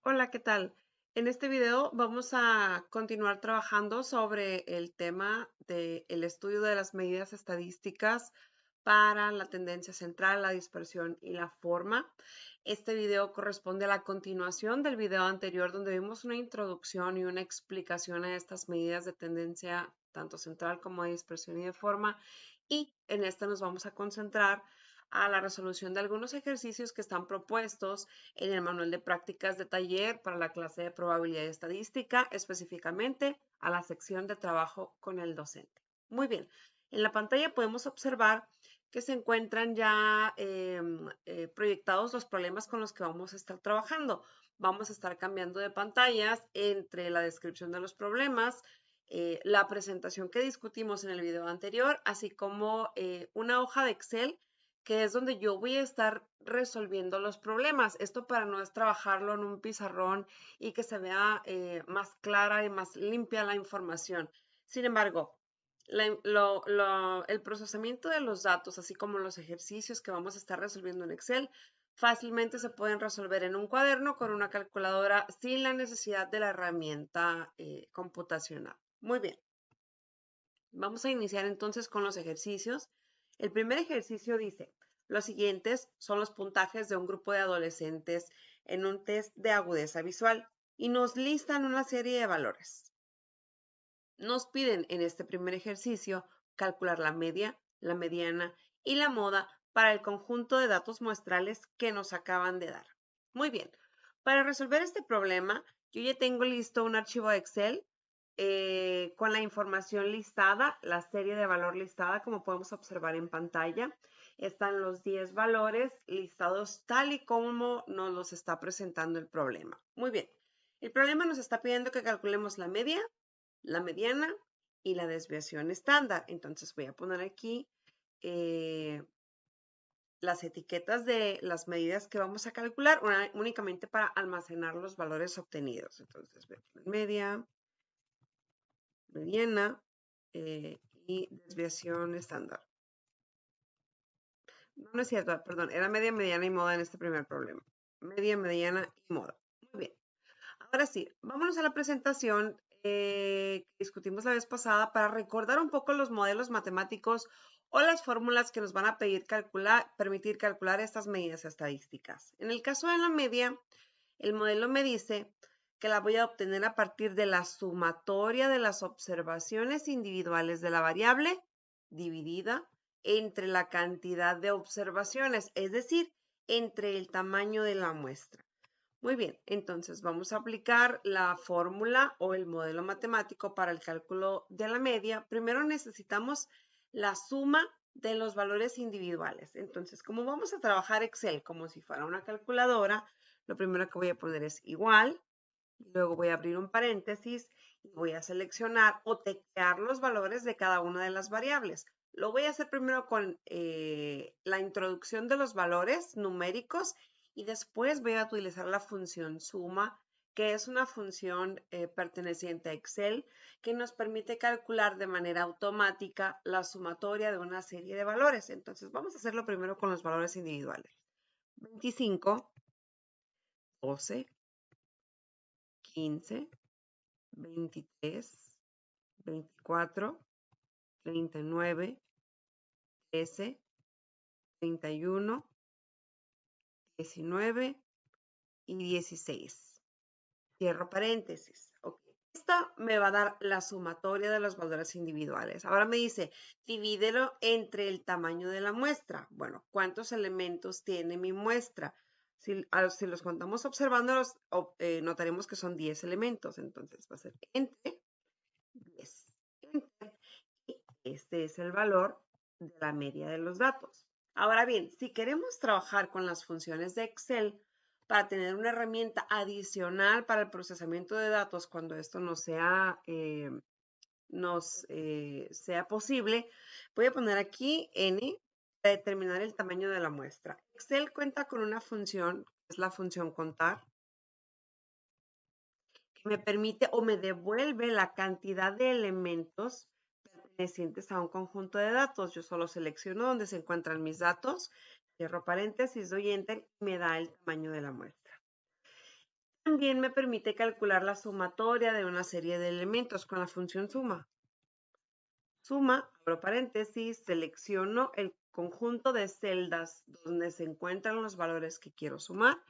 Hola, ¿qué tal? En este video vamos a continuar trabajando sobre el tema del estudio de las medidas estadísticas para la tendencia central, la dispersión y la forma. Este video corresponde a la continuación del video anterior donde vimos una introducción y una explicación a estas medidas de tendencia tanto central como de dispersión y de forma. Y en esta nos vamos a concentrar a la resolución de algunos ejercicios que están propuestos en el manual de prácticas de taller para la clase de probabilidad y estadística, específicamente a la sección de trabajo con el docente. Muy bien, en la pantalla podemos observar que se encuentran ya proyectados los problemas con los que vamos a estar trabajando. Vamos a estar cambiando de pantallas entre la descripción de los problemas, la presentación que discutimos en el video anterior, así como una hoja de Excel que es donde yo voy a estar resolviendo los problemas. Esto para no es trabajarlo en un pizarrón y que se vea más clara y más limpia la información. Sin embargo, el procesamiento de los datos, así como los ejercicios que vamos a estar resolviendo en Excel, fácilmente se pueden resolver en un cuaderno con una calculadora sin la necesidad de la herramienta computacional. Muy bien. Vamos a iniciar entonces con los ejercicios. El primer ejercicio dice, los siguientes son los puntajes de un grupo de adolescentes en un test de agudeza visual y nos listan una serie de valores. Nos piden en este primer ejercicio calcular la media, la mediana y la moda para el conjunto de datos muestrales que nos acaban de dar. Muy bien, para resolver este problema, yo ya tengo listo un archivo Excel con la información listada, la serie de valor listada, como podemos observar en pantalla. Están los 10 valores listados tal y como nos los está presentando el problema. Muy bien, el problema nos está pidiendo que calculemos la media, la mediana y la desviación estándar. Entonces voy a poner aquí las etiquetas de las medidas que vamos a calcular únicamente para almacenar los valores obtenidos. Entonces voy a poner media, mediana y desviación estándar. No, no es cierto, perdón, era media, mediana y moda en este primer problema. Media, mediana y moda. Muy bien. Ahora sí, vámonos a la presentación que discutimos la vez pasada para recordar un poco los modelos matemáticos o las fórmulas que nos van a permitir calcular estas medidas estadísticas. En el caso de la media, el modelo me dice que la voy a obtener a partir de la sumatoria de las observaciones individuales de la variable dividida entre la cantidad de observaciones, es decir, entre el tamaño de la muestra. Muy bien, entonces vamos a aplicar la fórmula o el modelo matemático para el cálculo de la media. Primero necesitamos la suma de los valores individuales. Entonces, como vamos a trabajar Excel como si fuera una calculadora, lo primero que voy a poner es igual, luego voy a abrir un paréntesis y voy a seleccionar o teclear los valores de cada una de las variables. Lo voy a hacer primero con la introducción de los valores numéricos y después voy a utilizar la función suma, que es una función perteneciente a Excel que nos permite calcular de manera automática la sumatoria de una serie de valores. Entonces vamos a hacerlo primero con los valores individuales. 25, 12, 15, 23, 24, 39, 13, 31, 19 y 16. Cierro paréntesis. Ok. Esta me va a dar la sumatoria de los valores individuales. Ahora me dice, divídelo entre el tamaño de la muestra. Bueno, ¿cuántos elementos tiene mi muestra? Si los contamos observándolos, notaremos que son 10 elementos. Entonces va a ser entre 10. Enter. Y este es el valor de la media de los datos. Ahora bien, si queremos trabajar con las funciones de Excel para tener una herramienta adicional para el procesamiento de datos cuando esto no sea, sea posible, voy a poner aquí N para determinar el tamaño de la muestra. Excel cuenta con una función, que es la función contar, que me permite o me devuelve la cantidad de elementos pertenecientes a un conjunto de datos. Yo solo selecciono donde se encuentran mis datos, cierro paréntesis, doy enter y me da el tamaño de la muestra. También me permite calcular la sumatoria de una serie de elementos con la función suma. Suma, abro paréntesis, selecciono el conjunto de celdas donde se encuentran los valores que quiero sumar,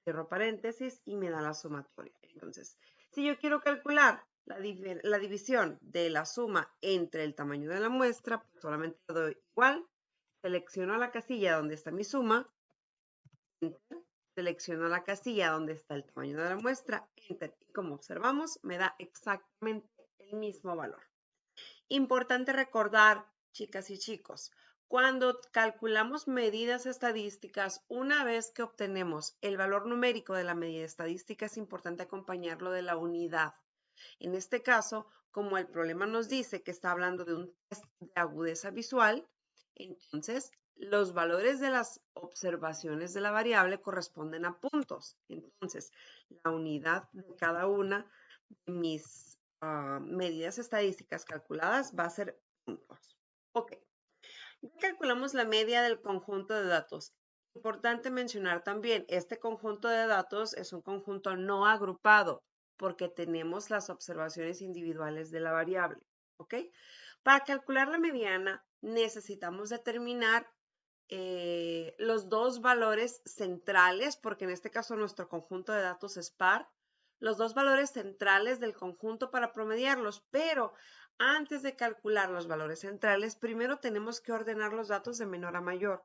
cierro paréntesis y me da la sumatoria. Entonces, si yo quiero calcular la división de la suma entre el tamaño de la muestra, pues solamente le doy igual, selecciono la casilla donde está mi suma, enter, selecciono la casilla donde está el tamaño de la muestra, enter, y como observamos, me da exactamente el mismo valor. Importante recordar, chicas y chicos, cuando calculamos medidas estadísticas, una vez que obtenemos el valor numérico de la medida estadística, es importante acompañarlo de la unidad. En este caso, como el problema nos dice que está hablando de un test de agudeza visual, entonces los valores de las observaciones de la variable corresponden a puntos. Entonces, la unidad de cada una de mis medidas estadísticas calculadas va a ser puntos. Ok, ya calculamos la media del conjunto de datos. Importante mencionar también, este conjunto de datos es un conjunto no agrupado porque tenemos las observaciones individuales de la variable. ¿Ok? Para calcular la mediana necesitamos determinar los dos valores centrales, porque en este caso nuestro conjunto de datos es par, los dos valores centrales del conjunto para promediarlos, pero antes de calcular los valores centrales, primero tenemos que ordenar los datos de menor a mayor.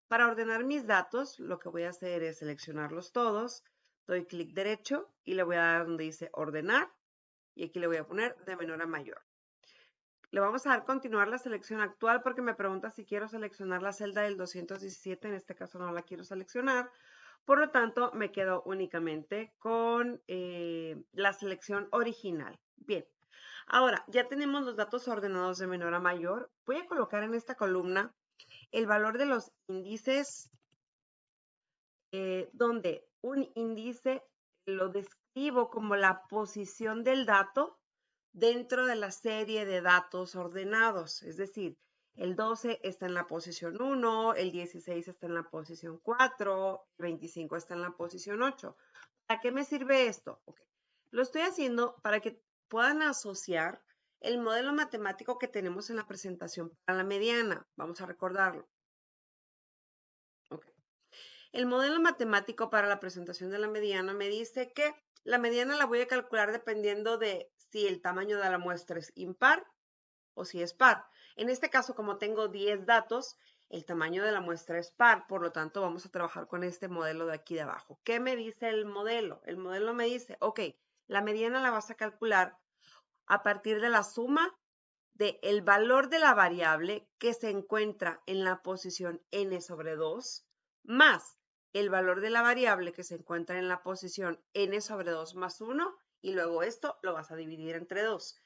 Para ordenar mis datos, lo que voy a hacer es seleccionarlos todos, doy clic derecho y le voy a dar donde dice ordenar y aquí le voy a poner de menor a mayor. Le vamos a dar continuar la selección actual porque me pregunta si quiero seleccionar la celda del 217, en este caso no la quiero seleccionar. Por lo tanto, me quedo únicamente con la selección original. Bien, ahora ya tenemos los datos ordenados de menor a mayor. Voy a colocar en esta columna el valor de los índices, donde un índice lo describo como la posición del dato dentro de la serie de datos ordenados. Es decir, el 12 está en la posición 1, el 16 está en la posición 4, el 25 está en la posición 8. ¿Para qué me sirve esto? Okay. Lo estoy haciendo para que puedan asociar el modelo matemático que tenemos en la presentación para la mediana. Vamos a recordarlo. Okay. El modelo matemático para la presentación de la mediana me dice que la mediana la voy a calcular dependiendo de si el tamaño de la muestra es impar o si es par. En este caso, como tengo 10 datos, el tamaño de la muestra es par, por lo tanto vamos a trabajar con este modelo de aquí de abajo. ¿Qué me dice el modelo? El modelo me dice, ok, la mediana la vas a calcular a partir de la suma del valor de la variable que se encuentra en la posición n sobre 2 más el valor de la variable que se encuentra en la posición n sobre 2 más 1 y luego esto lo vas a dividir entre 2.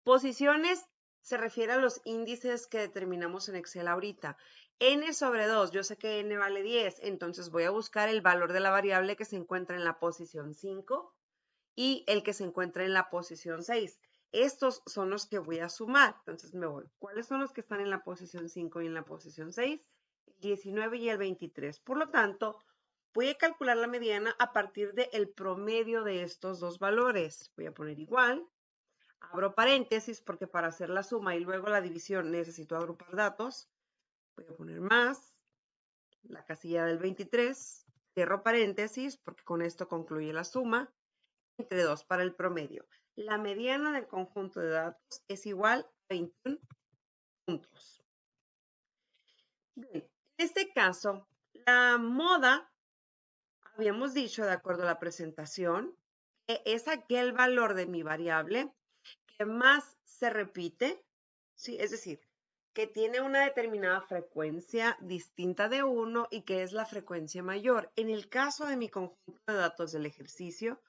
Posiciones se refiere a los índices que determinamos en Excel ahorita. N sobre 2, yo sé que N vale 10, entonces voy a buscar el valor de la variable que se encuentra en la posición 5 y el que se encuentra en la posición 6. Estos son los que voy a sumar. Entonces me voy. ¿Cuáles son los que están en la posición 5 y en la posición 6? El 19 y el 23. Por lo tanto, voy a calcular la mediana a partir del promedio de estos dos valores. Voy a poner igual. Abro paréntesis porque para hacer la suma y luego la división necesito agrupar datos. Voy a poner más la casilla del 23. Cierro paréntesis porque con esto concluye la suma entre 2 para el promedio. La mediana del conjunto de datos es igual a 21 puntos. Bien, en este caso, la moda, habíamos dicho de acuerdo a la presentación, que es aquel valor de mi variable que más se repite, ¿sí? Es decir, que tiene una determinada frecuencia distinta de 1 y que es la frecuencia mayor. En el caso de mi conjunto de datos del ejercicio,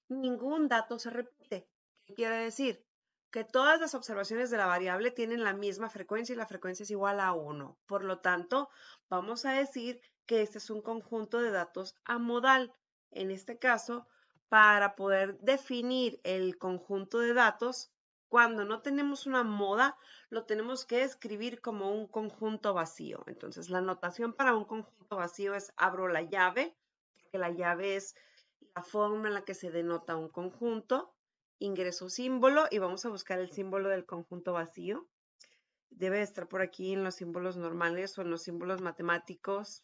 ningún dato se repite. ¿Qué quiere decir? Que todas las observaciones de la variable tienen la misma frecuencia y la frecuencia es igual a 1. Por lo tanto, vamos a decir que este es un conjunto de datos amodal. En este caso, para poder definir el conjunto de datos, cuando no tenemos una moda, lo tenemos que escribir como un conjunto vacío. Entonces, la notación para un conjunto vacío es abro la llave, porque la llave es la forma en la que se denota un conjunto, ingreso símbolo y vamos a buscar el símbolo del conjunto vacío. Debe estar por aquí en los símbolos normales o en los símbolos matemáticos.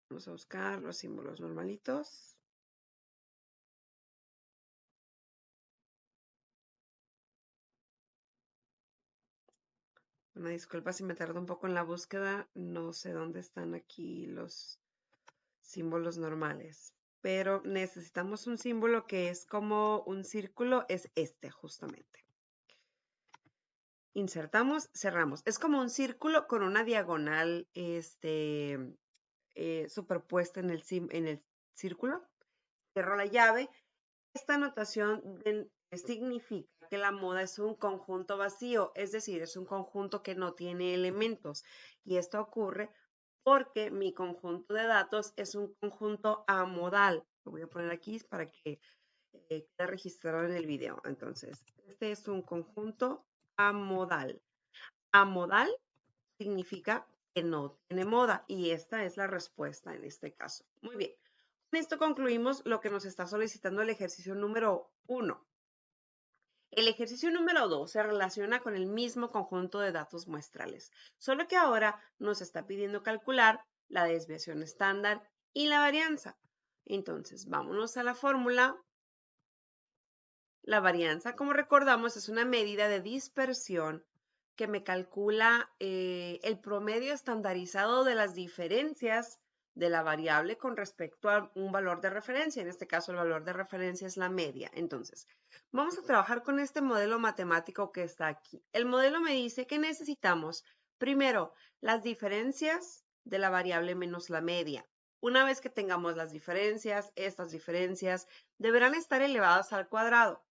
Vamos a buscar los símbolos normalitos. Una disculpa si me tardo un poco en la búsqueda. No sé dónde están aquí los símbolos normales. Pero necesitamos un símbolo que es como un círculo. Es este, justamente. Insertamos, cerramos. Es como un círculo con una diagonal superpuesta en el círculo. Cierro la llave. Esta notación significa que la moda es un conjunto vacío, es decir, es un conjunto que no tiene elementos. Y esto ocurre porque mi conjunto de datos es un conjunto amodal. Lo voy a poner aquí para que quede registrado en el video. Entonces, este es un conjunto amodal. Amodal significa que no tiene moda y esta es la respuesta en este caso. Muy bien. Con esto concluimos lo que nos está solicitando el ejercicio número 1. El ejercicio número 2 se relaciona con el mismo conjunto de datos muestrales, solo que ahora nos está pidiendo calcular la desviación estándar y la varianza. Entonces, vámonos a la fórmula. La varianza, como recordamos, es una medida de dispersión que me calcula el promedio estandarizado de las diferencias de la variable con respecto a un valor de referencia. En este caso, el valor de referencia es la media. Entonces, vamos a trabajar con este modelo matemático que está aquí. El modelo me dice que necesitamos, primero, las diferencias de la variable menos la media. Una vez que tengamos las diferencias, estas diferencias deberán estar elevadas al cuadrado.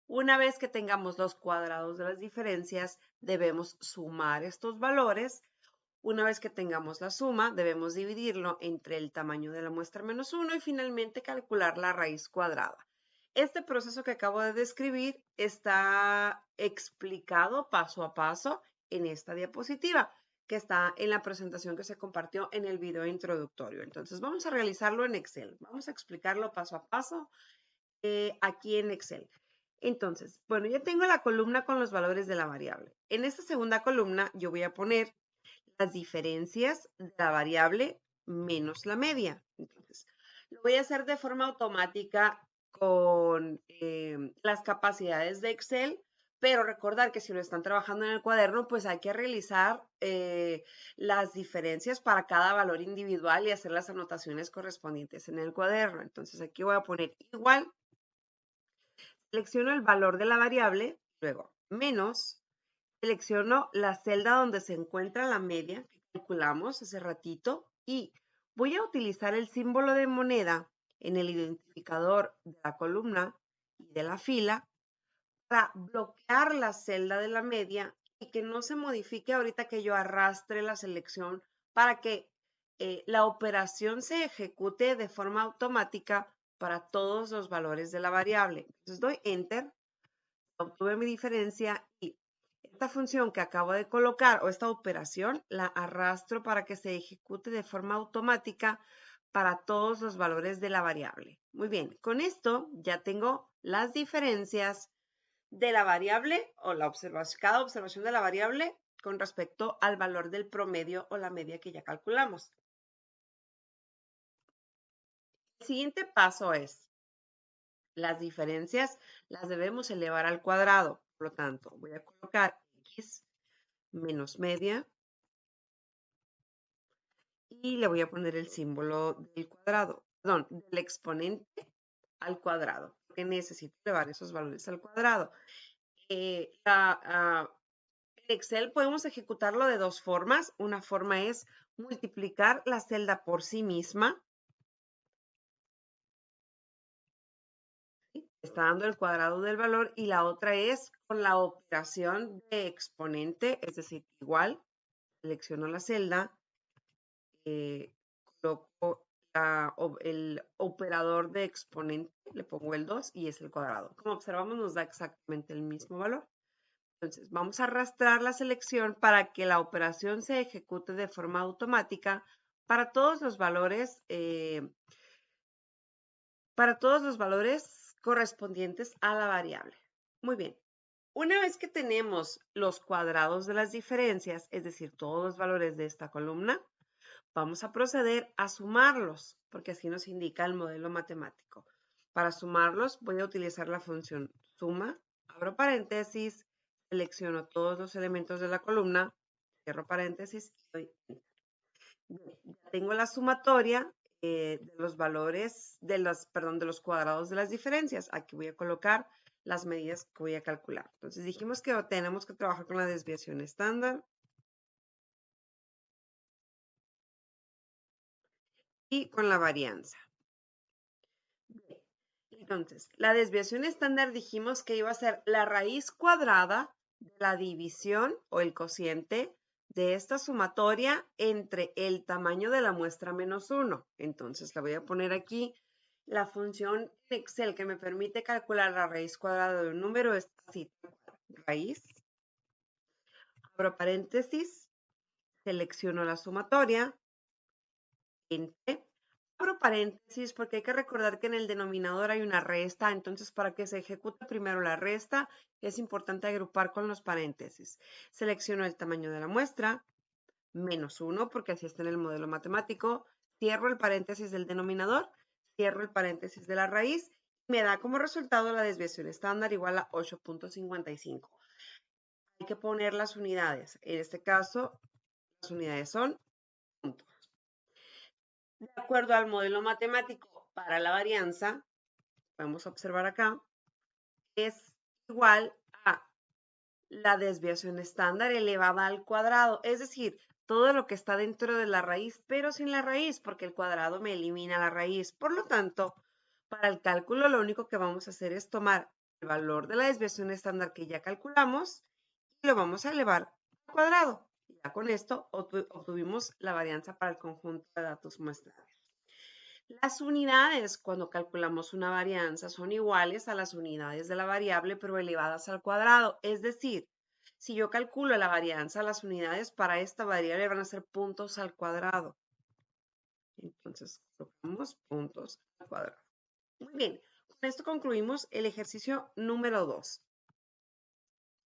Una vez que tengamos los cuadrados de las diferencias, debemos sumar estos valores. Una vez que tengamos la suma, debemos dividirlo entre el tamaño de la muestra menos 1 y finalmente calcular la raíz cuadrada. Este proceso que acabo de describir está explicado paso a paso en esta diapositiva, que está en la presentación que se compartió en el video introductorio. Entonces, vamos a realizarlo en Excel. Vamos a explicarlo paso a paso aquí en Excel. Entonces, bueno, ya tengo la columna con los valores de la variable. En esta segunda columna yo voy a poner las diferencias de la variable menos la media. Entonces, lo voy a hacer de forma automática con las capacidades de Excel, pero recordar que si lo están trabajando en el cuaderno, pues hay que realizar las diferencias para cada valor individual y hacer las anotaciones correspondientes en el cuaderno. Entonces, aquí voy a poner igual. Selecciono el valor de la variable, luego menos, selecciono la celda donde se encuentra la media que calculamos hace ratito y voy a utilizar el símbolo de moneda en el identificador de la columna y de la fila para bloquear la celda de la media y que no se modifique ahorita que yo arrastre la selección para que la operación se ejecute de forma automática para todos los valores de la variable. Entonces doy Enter, obtuve mi diferencia y esta función que acabo de colocar o esta operación la arrastro para que se ejecute de forma automática para todos los valores de la variable. Muy bien, con esto ya tengo las diferencias de la variable o cada observación de la variable con respecto al valor del promedio o la media que ya calculamos. El siguiente paso es, las diferencias las debemos elevar al cuadrado. Por lo tanto, voy a colocar x menos media y le voy a poner el símbolo del cuadrado, perdón, del exponente al cuadrado, porque necesito elevar esos valores al cuadrado. En Excel podemos ejecutarlo de dos formas. Una forma es multiplicar la celda por sí misma. Está dando el cuadrado del valor y la otra es con la operación de exponente, es decir, igual, selecciono la celda, coloco el operador de exponente, le pongo el 2 y es el cuadrado. Como observamos nos da exactamente el mismo valor. Entonces, vamos a arrastrar la selección para que la operación se ejecute de forma automática para todos los valores, correspondientes a la variable. Muy bien. Una vez que tenemos los cuadrados de las diferencias, es decir, todos los valores de esta columna, vamos a proceder a sumarlos, porque así nos indica el modelo matemático. Para sumarlos, voy a utilizar la función suma, abro paréntesis, selecciono todos los elementos de la columna, cierro paréntesis y doy enter. Ya tengo la sumatoria de los valores, de los cuadrados de las diferencias. Aquí voy a colocar las medidas que voy a calcular. Entonces dijimos que tenemos que trabajar con la desviación estándar y con la varianza. Bien. Entonces, la desviación estándar dijimos que iba a ser la raíz cuadrada de la división o el cociente de esta sumatoria entre el tamaño de la muestra menos 1. Entonces, la voy a poner aquí. La función Excel que me permite calcular la raíz cuadrada de un número es así, raíz, abro paréntesis, selecciono la sumatoria, entre, abro paréntesis porque hay que recordar que en el denominador hay una resta, entonces para que se ejecute primero la resta es importante agrupar con los paréntesis. Selecciono el tamaño de la muestra, menos 1 porque así está en el modelo matemático, cierro el paréntesis del denominador, cierro el paréntesis de la raíz y me da como resultado la desviación estándar igual a 8.55. Hay que poner las unidades, en este caso las unidades son puntos. De acuerdo al modelo matemático para la varianza, podemos observar acá, es igual a la desviación estándar elevada al cuadrado, es decir, todo lo que está dentro de la raíz, pero sin la raíz, porque el cuadrado me elimina la raíz. Por lo tanto, para el cálculo lo único que vamos a hacer es tomar el valor de la desviación estándar que ya calculamos y lo vamos a elevar al cuadrado. Y ya con esto obtuvimos la varianza para el conjunto de datos muestrados. Las unidades, cuando calculamos una varianza, son iguales a las unidades de la variable, pero elevadas al cuadrado. Es decir, si yo calculo la varianza, las unidades para esta variable van a ser puntos al cuadrado. Entonces, colocamos puntos al cuadrado. Muy bien, con esto concluimos el ejercicio número 2.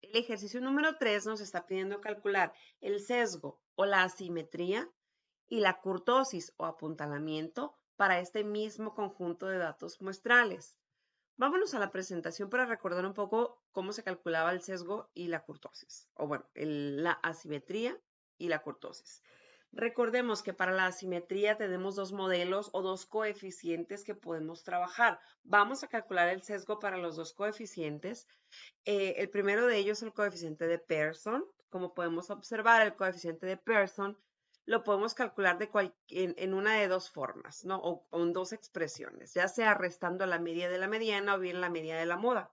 El ejercicio número 3 nos está pidiendo calcular el sesgo o la asimetría y la kurtosis o apuntalamiento para este mismo conjunto de datos muestrales. Vámonos a la presentación para recordar un poco cómo se calculaba el sesgo y la kurtosis, o bueno, la asimetría y la kurtosis. Recordemos que para la asimetría tenemos dos modelos o dos coeficientes que podemos trabajar. Vamos a calcular el sesgo para los dos coeficientes. El primero de ellos es el coeficiente de Pearson. Como podemos observar, el coeficiente de Pearson lo podemos calcular en una de dos formas, ¿no? O en dos expresiones, ya sea restando la media de la mediana o bien la media de la moda.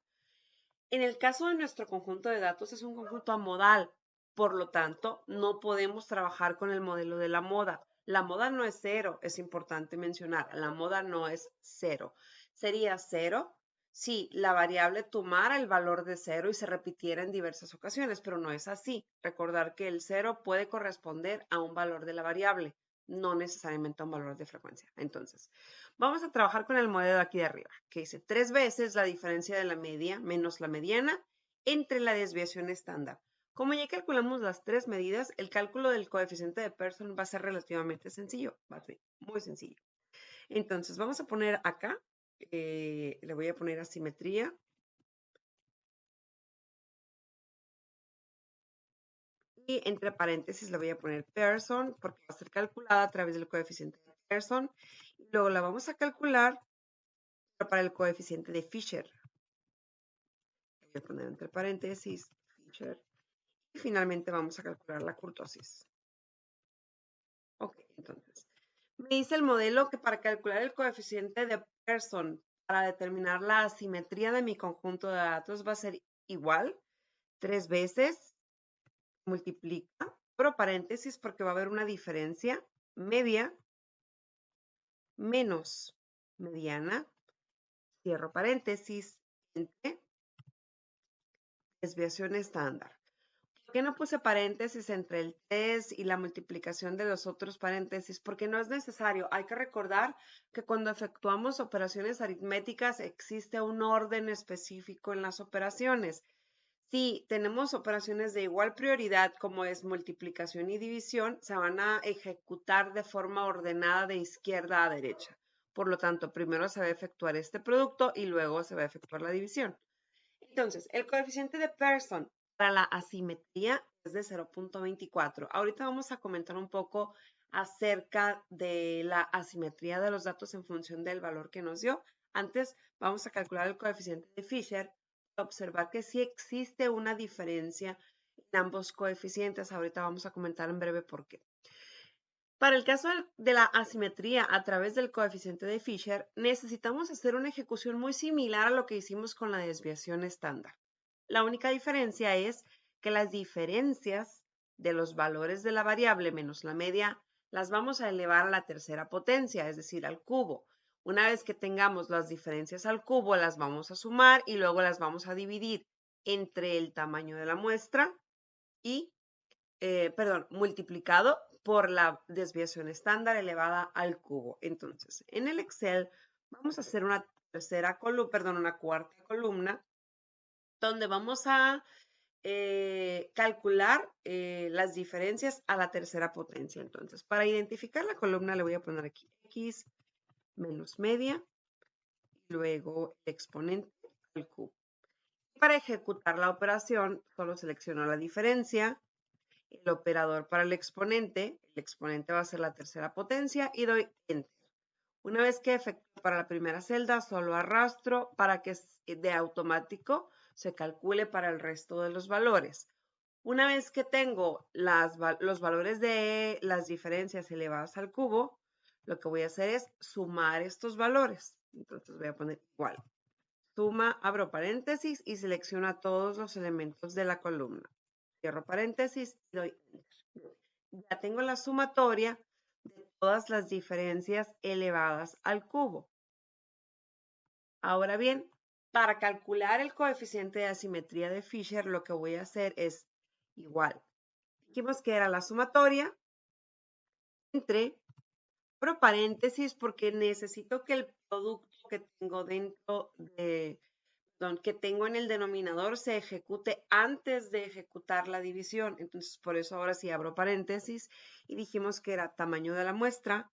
En el caso de nuestro conjunto de datos es un conjunto amodal, por lo tanto, no podemos trabajar con el modelo de la moda. La moda no es cero, es importante mencionar, la moda no es cero. Sería cero si la variable tomara el valor de cero y se repitiera en diversas ocasiones, pero no es así. Recordar que el cero puede corresponder a un valor de la variable, no necesariamente a un valor de frecuencia. Entonces, vamos a trabajar con el modelo de aquí de arriba, que dice 3 veces la diferencia de la media menos la mediana entre la desviación estándar. Como ya calculamos las tres medidas, el cálculo del coeficiente de Pearson va a ser relativamente sencillo, va a ser muy sencillo. Entonces, vamos a poner acá, le voy a poner asimetría. Y entre paréntesis le voy a poner Pearson porque va a ser calculada a través del coeficiente de Pearson. Y luego la vamos a calcular para el coeficiente de Fisher. Voy a poner entre paréntesis Fisher. Y finalmente vamos a calcular la kurtosis. Ok, entonces, me dice el modelo que para calcular el coeficiente de Pearson para determinar la asimetría de mi conjunto de datos va a ser igual 3 veces, multiplica, abro paréntesis porque va a haber una diferencia, media menos mediana, cierro paréntesis, entre desviación estándar. ¿Por qué no puse paréntesis entre el 3 y la multiplicación de los otros paréntesis? Porque no es necesario. Hay que recordar que cuando efectuamos operaciones aritméticas existe un orden específico en las operaciones. Si tenemos operaciones de igual prioridad como es multiplicación y división, se van a ejecutar de forma ordenada de izquierda a derecha. Por lo tanto, primero se va a efectuar este producto y luego se va a efectuar la división. Entonces, el coeficiente de Pearson para la asimetría es de 0.24. Ahorita vamos a comentar un poco acerca de la asimetría de los datos en función del valor que nos dio. Antes vamos a calcular el coeficiente de Fisher, observar que sí existe una diferencia en ambos coeficientes. Ahorita vamos a comentar en breve por qué. Para el caso de la asimetría a través del coeficiente de Fisher, necesitamos hacer una ejecución muy similar a lo que hicimos con la desviación estándar. La única diferencia es que las diferencias de los valores de la variable menos la media las vamos a elevar a la tercera potencia, es decir, al cubo. Una vez que tengamos las diferencias al cubo, las vamos a sumar y luego las vamos a dividir entre el tamaño de la muestra y multiplicado por la desviación estándar elevada al cubo. Entonces, en el Excel vamos a hacer una cuarta columna donde vamos a calcular las diferencias a la tercera potencia. Entonces, para identificar la columna le voy a poner aquí x menos media y luego el exponente al cubo. Para ejecutar la operación, solo selecciono la diferencia, el operador para el exponente va a ser la tercera potencia y doy Enter. Una vez que efectúo para la primera celda, solo arrastro para que de automático se calcule para el resto de los valores. Una vez que tengo los valores de las diferencias elevadas al cubo, lo que voy a hacer es sumar estos valores. Entonces voy a poner igual. Suma, abro paréntesis y selecciono todos los elementos de la columna. Cierro paréntesis y doy Enter. Ya tengo la sumatoria de todas las diferencias elevadas al cubo. Ahora bien, para calcular el coeficiente de asimetría de Fisher, lo que voy a hacer es igual. Dijimos que era la sumatoria entre, abro paréntesis porque necesito que el producto que tengo que tengo en el denominador se ejecute antes de ejecutar la división. Entonces, por eso ahora sí abro paréntesis y dijimos que era tamaño de la muestra,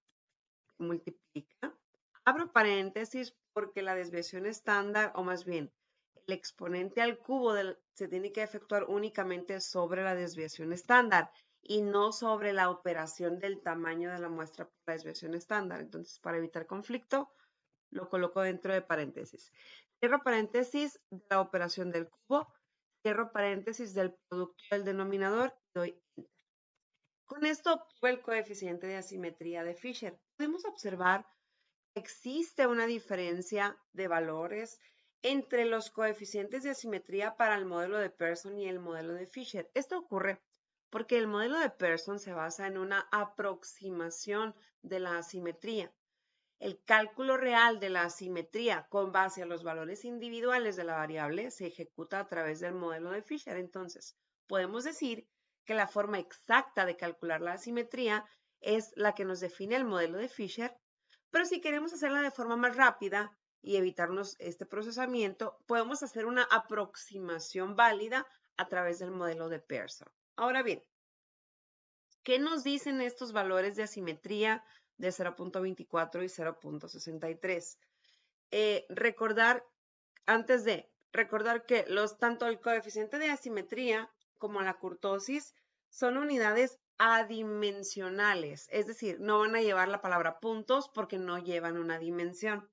multiplica. Abro paréntesis porque la desviación estándar, o más bien, el exponente al cubo se tiene que efectuar únicamente sobre la desviación estándar y no sobre la operación del tamaño de la muestra por la desviación estándar. Entonces, para evitar conflicto, lo coloco dentro de paréntesis. Cierro paréntesis de la operación del cubo, cierro paréntesis del producto del denominador y doy Enter. Con esto obtuve el coeficiente de asimetría de Fisher. Podemos observar que existe una diferencia de valores entre los coeficientes de asimetría para el modelo de Pearson y el modelo de Fisher. Esto ocurre porque el modelo de Pearson se basa en una aproximación de la asimetría. El cálculo real de la asimetría con base a los valores individuales de la variable se ejecuta a través del modelo de Fisher. Entonces, podemos decir que la forma exacta de calcular la asimetría es la que nos define el modelo de Fisher, pero si queremos hacerla de forma más rápida y evitarnos este procesamiento, podemos hacer una aproximación válida a través del modelo de Pearson. Ahora bien, ¿qué nos dicen estos valores de asimetría de 0.24 y 0.63? Recordar que tanto el coeficiente de asimetría como la kurtosis son unidades adimensionales, es decir, no van a llevar la palabra puntos porque no llevan una dimensión.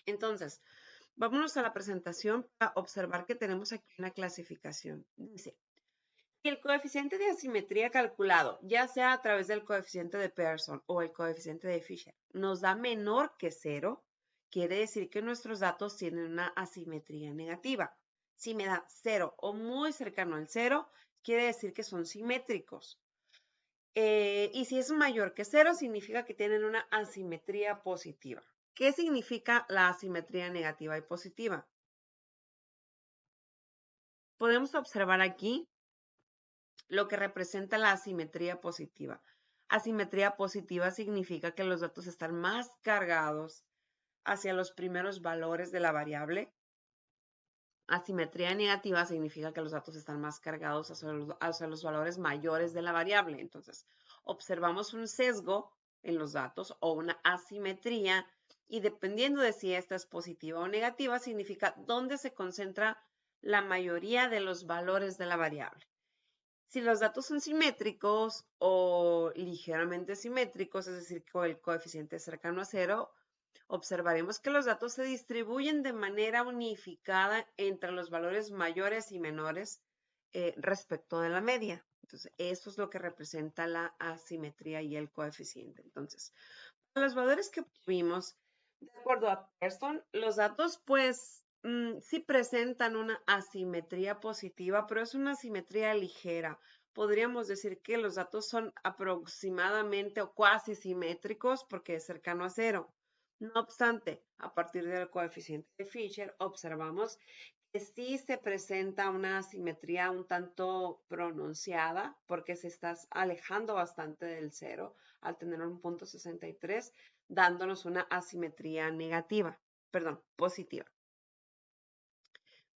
Entonces, vámonos a la presentación para observar que tenemos aquí una clasificación. Dice, si el coeficiente de asimetría calculado, ya sea a través del coeficiente de Pearson o el coeficiente de Fisher, nos da menor que 0, quiere decir que nuestros datos tienen una asimetría negativa. Si me da 0 o muy cercano al 0, quiere decir que son simétricos. Y si es mayor que 0, significa que tienen una asimetría positiva. ¿Qué significa la asimetría negativa y positiva? podemos observar aquí lo que representa la asimetría positiva. Asimetría positiva significa que los datos están más cargados hacia los primeros valores de la variable. Asimetría negativa significa que los datos están más cargados hacia los valores mayores de la variable. Entonces, observamos un sesgo en los datos o una asimetría y dependiendo de si esta es positiva o negativa, significa dónde se concentra la mayoría de los valores de la variable. Si los datos son simétricos o ligeramente simétricos, es decir, con el coeficiente cercano a 0, observaremos que los datos se distribuyen de manera unificada entre los valores mayores y menores respecto de la media. Entonces, eso es lo que representa la asimetría y el coeficiente. Entonces, para los valores que obtuvimos, de acuerdo a Pearson, los datos pues sí presentan una asimetría positiva, pero es una asimetría ligera. Podríamos decir que los datos son aproximadamente o cuasi simétricos porque es cercano a 0. No obstante, a partir del coeficiente de Fisher, observamos que sí se presenta una asimetría un tanto pronunciada porque se está alejando bastante del 0 al tener un punto 63, dándonos una asimetría negativa, perdón, positiva.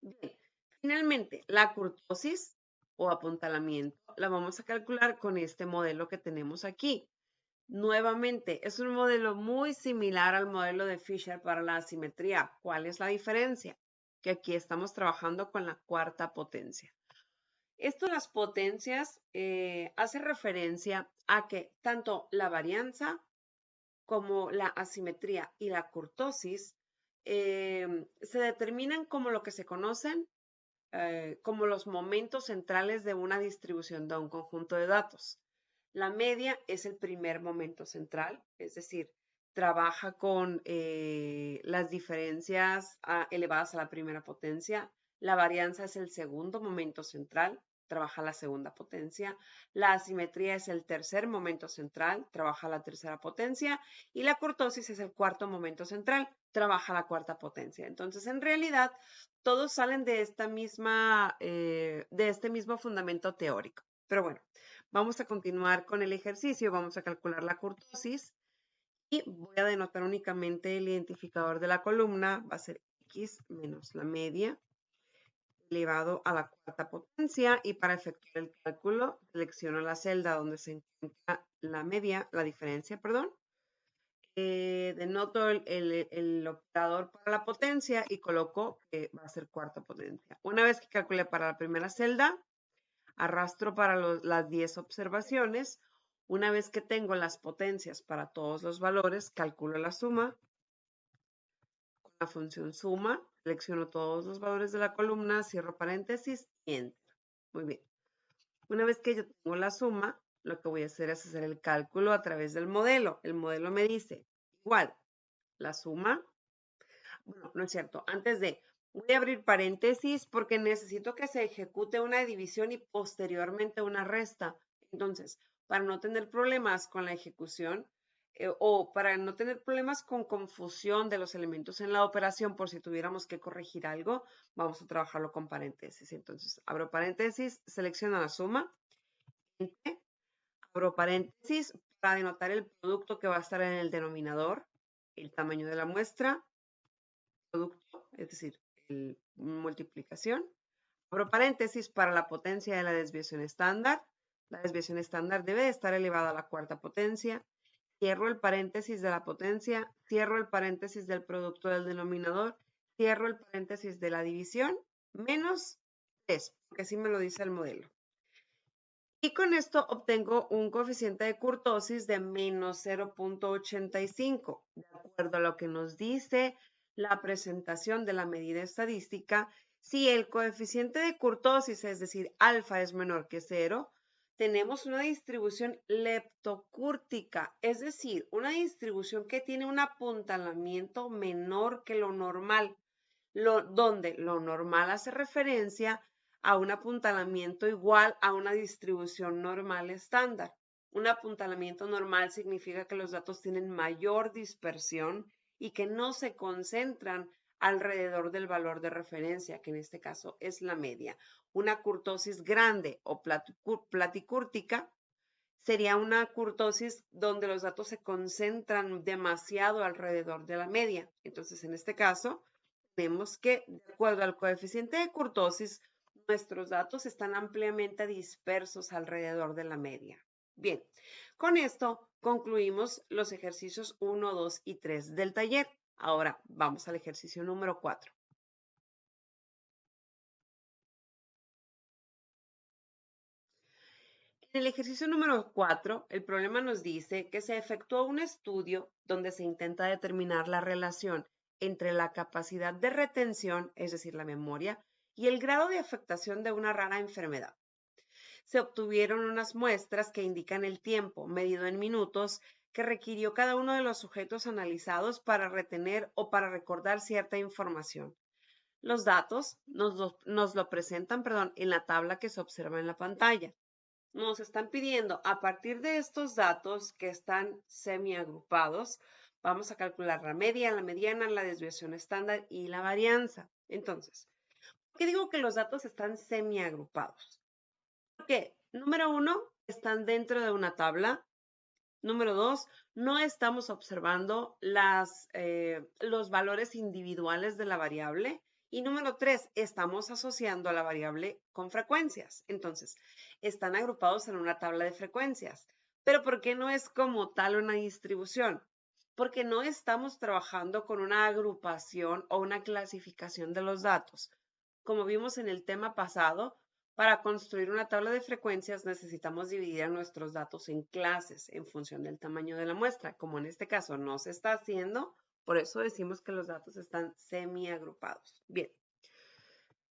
Bien, finalmente, la kurtosis o apuntalamiento la vamos a calcular con este modelo que tenemos aquí. Nuevamente, es un modelo muy similar al modelo de Fisher para la asimetría. ¿Cuál es la diferencia? Que aquí estamos trabajando con la cuarta potencia. Esto de las potencias hace referencia a que tanto la varianza como la asimetría y la kurtosis se determinan como lo que se conocen como los momentos centrales de una distribución de un conjunto de datos. La media es el primer momento central, es decir, trabaja con las diferencias elevadas a la primera potencia. La varianza es el segundo momento central, trabaja la segunda potencia. La asimetría es el tercer momento central, trabaja la tercera potencia. Y la kurtosis es el cuarto momento central, trabaja la cuarta potencia. Entonces, en realidad, todos salen de este mismo fundamento teórico. Pero bueno, vamos a continuar con el ejercicio. Vamos a calcular la kurtosis y voy a denotar únicamente el identificador de la columna. Va a ser x menos la media elevado a la cuarta potencia y para efectuar el cálculo selecciono la celda donde se encuentra la media, la diferencia, perdón. Denoto el operador para la potencia y coloco que va a ser cuarta potencia. Una vez que calculé para la primera celda, arrastro para las 10 observaciones. Una vez que tengo las potencias para todos los valores, calculo la suma. Con la función suma, selecciono todos los valores de la columna, cierro paréntesis y enter. Muy bien. Una vez que yo tengo la suma, lo que voy a hacer es hacer el cálculo a través del modelo. El modelo me dice, igual, la suma, bueno, no es cierto, voy a abrir paréntesis porque necesito que se ejecute una división y posteriormente una resta. Entonces, para no tener problemas con la ejecución o para no tener problemas con confusión de los elementos en la operación por si tuviéramos que corregir algo, vamos a trabajarlo con paréntesis. Entonces, abro paréntesis, selecciono la suma, abro paréntesis para denotar el producto que va a estar en el denominador, el tamaño de la muestra, producto, es decir, multiplicación. Abro paréntesis para la potencia de la desviación estándar. La desviación estándar debe estar elevada a la cuarta potencia. Cierro el paréntesis de la potencia, cierro el paréntesis del producto del denominador, cierro el paréntesis de la división, menos 3, porque así me lo dice el modelo. Y con esto obtengo un coeficiente de kurtosis de menos 0.85. De acuerdo a lo que nos dice la presentación de la medida estadística, si el coeficiente de kurtosis, es decir, alfa es menor que 0, tenemos una distribución leptocúrtica, es decir, una distribución que tiene un apuntalamiento menor que lo normal, donde lo normal hace referencia a un apuntalamiento igual a una distribución normal estándar. Un apuntalamiento normal significa que los datos tienen mayor dispersión y que no se concentran alrededor del valor de referencia, que en este caso es la media. Una kurtosis grande o platicúrtica sería una kurtosis donde los datos se concentran demasiado alrededor de la media. Entonces, en este caso, vemos que, de acuerdo al coeficiente de kurtosis, nuestros datos están ampliamente dispersos alrededor de la media. Bien, con esto concluimos los ejercicios 1, 2 y 3 del taller. Ahora vamos al ejercicio número 4. En el ejercicio número 4, el problema nos dice que se efectuó un estudio donde se intenta determinar la relación entre la capacidad de retención, es decir, la memoria, y el grado de afectación de una rara enfermedad. Se obtuvieron unas muestras que indican el tiempo, medido en minutos, que requirió cada uno de los sujetos analizados para retener o para recordar cierta información. Los datos nos lo presentan, en la tabla que se observa en la pantalla. Nos están pidiendo, a partir de estos datos que están semiagrupados, vamos a calcular la media, la mediana, la desviación estándar y la varianza. Entonces, ¿por qué digo que los datos están semiagrupados? Porque, número 1, están dentro de una tabla. Número 2, no estamos observando los valores individuales de la variable. Y número 3, estamos asociando a la variable con frecuencias. Entonces, están agrupados en una tabla de frecuencias. Pero ¿por qué no es como tal una distribución? Porque no estamos trabajando con una agrupación o una clasificación de los datos. Como vimos en el tema pasado, para construir una tabla de frecuencias necesitamos dividir a nuestros datos en clases en función del tamaño de la muestra. Como en este caso no se está haciendo, por eso decimos que los datos están semiagrupados. Bien,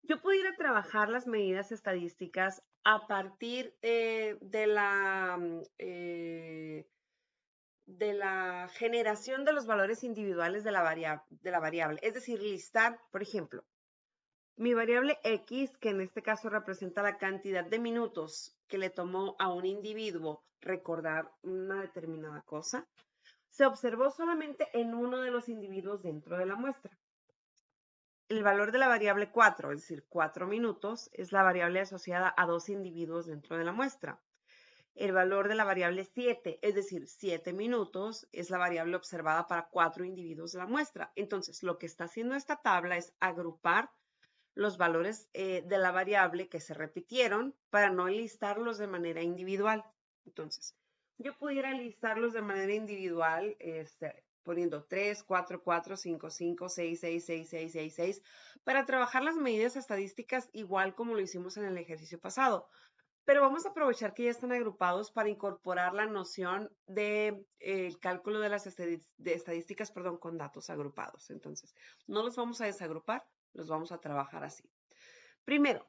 yo pudiera trabajar las medidas estadísticas a partir de la generación de los valores individuales de la variable. Es decir, listar, por ejemplo, mi variable X, que en este caso representa la cantidad de minutos que le tomó a un individuo recordar una determinada cosa, se observó solamente en uno de los individuos dentro de la muestra. El valor de la variable 4, es decir, 4 minutos, es la variable asociada a 2 individuos dentro de la muestra. El valor de la variable 7, es decir, 7 minutos, es la variable observada para 4 individuos de la muestra. Entonces, lo que está haciendo esta tabla es agrupar los valores de la variable que se repitieron para no listarlos de manera individual. Entonces, yo pudiera listarlos de manera individual poniendo 3, 4, 4, 5, 5, 6, 6, 6, 6, 6, 6, para trabajar las medidas estadísticas igual como lo hicimos en el ejercicio pasado. Pero vamos a aprovechar que ya están agrupados para incorporar la noción de cálculo de las estadísticas, con datos agrupados. Entonces, no los vamos a desagrupar, los vamos a trabajar así. Primero,